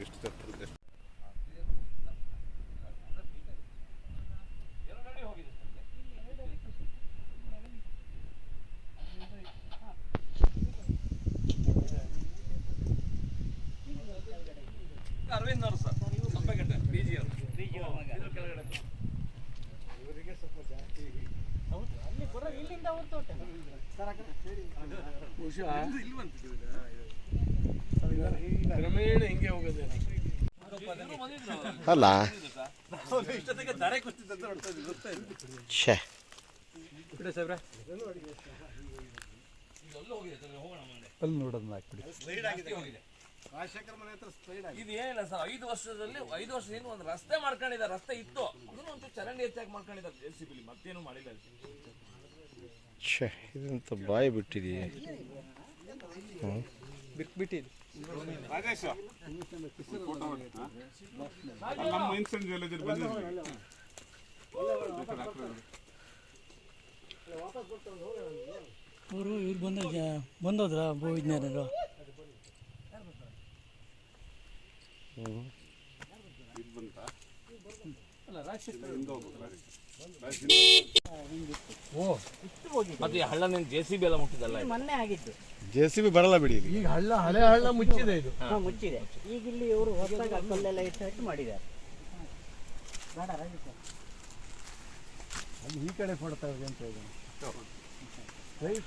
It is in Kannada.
ಎಷ್ಟು ತರ್ತದೆ ಅರವಿಂದ್ ಅವರು ಸರ್ ಸಂಪೆಗಟ್ಟೆ ಬಿಜಿ ಅವರು ಕೆಳಗಡೆ ಇವರಿಗೆ ಸ್ವಲ್ಪ ಜಾಸ್ತಿ ಅಲ್ಲಿ ಬರೋ ಇಲ್ಲಿಂದ ಅವ್ರ ತೋಟ ಕ್ರಮೇಣ ಹಿಂಗೆ ಹೋಗೋದೇ ಅಲ್ಲ ಇಷ್ಟೊತ್ತಿಗೆ ದಾರೆ ಕೂತಿದ್ದಂತ ನೋಡ್ತಾ ಇದ್ದೀವಿ ಗೊತ್ತಾ ಇದೆ ಛೇ ಬಿಡಿ ಸಾಹೇಬ್ರೆ ಅಲ್ಲಿ ನೋಡೋದನ್ನ ಹಾಕ್ಬಿಡಿ ಸ್ಲೈಡ್ ಆಗಿದೆ ಹೋಗಿದೆ ರಾಜಶೇಖರ್ ಮನೆ ಹತ್ರ ಸ್ಲೈಡ್ ಆಗಿದೆ. ಇದು ಏನಿಲ್ಲ ಸರ್ 5 ವರ್ಷದಲ್ಲಿ 5 ವರ್ಷದಿಂದ ಒಂದು ರಸ್ತೆ ಮಾಡ್ಕೊಂಡಿದ್ದಾರೆ. ರಸ್ತೆ ಇತ್ತು ಅದನ್ನು ಒಂದು ಚರಂಡಿ ಹೆಚ್ಚಾಗಿ ಮಾಡ್ಕೊಂಡಿದ್ದಾರೆ JCB ಮತ್ತೇನು ಮಾಡಿಲ್ಲ. ಛೇ ಇದಂತ ಬಾಯಿ ಬಿಟ್ಟಿದೆಯೇ ಬಿಟ್ಬಿಟ್ಟಿದೆ ರಾಜೇಶ ನಮ್ಮ ಇನ್ಸೆಂಟ್ ಜ್ಯುವೆಲರಿ ಬಂದಿದ್ವಿ ಅವರು ಇವ್ರು ಬಂದೋದ್ರ ಭೂವಿಜ್ಞಾನರು ಮತ್ತೆ ಹಳ್ಳ JCB ಎಲ್ಲ ಮುಟ್ಟಿದಲ್ಲ ಮೊನ್ನೆ ಆಗಿತ್ತು. JCB ಬರಲ್ಲ ಬಿಡಿ ಈಗ ಹಳೆ ಹಳ್ಳ ಮುಚ್ಚಿದೆ ಇದು ಮುಚ್ಚಿದೆ. ಈಗ ಇಲ್ಲಿ ಇವರು ಹೊಸದಾಗಿ ಕಲ್ಲೆಲ್ಲ ಇಟ್ಟು ಮಾಡಿದ್ದಾರೆ. ಬೇಡ ರಾಜೇಶ ಅಲ್ಲಿ ಈ ಕಡೆ ಕೊಡ್ತಾ ಇದೆ ಅಂತ ಹೇಳಿ ರೈಟ್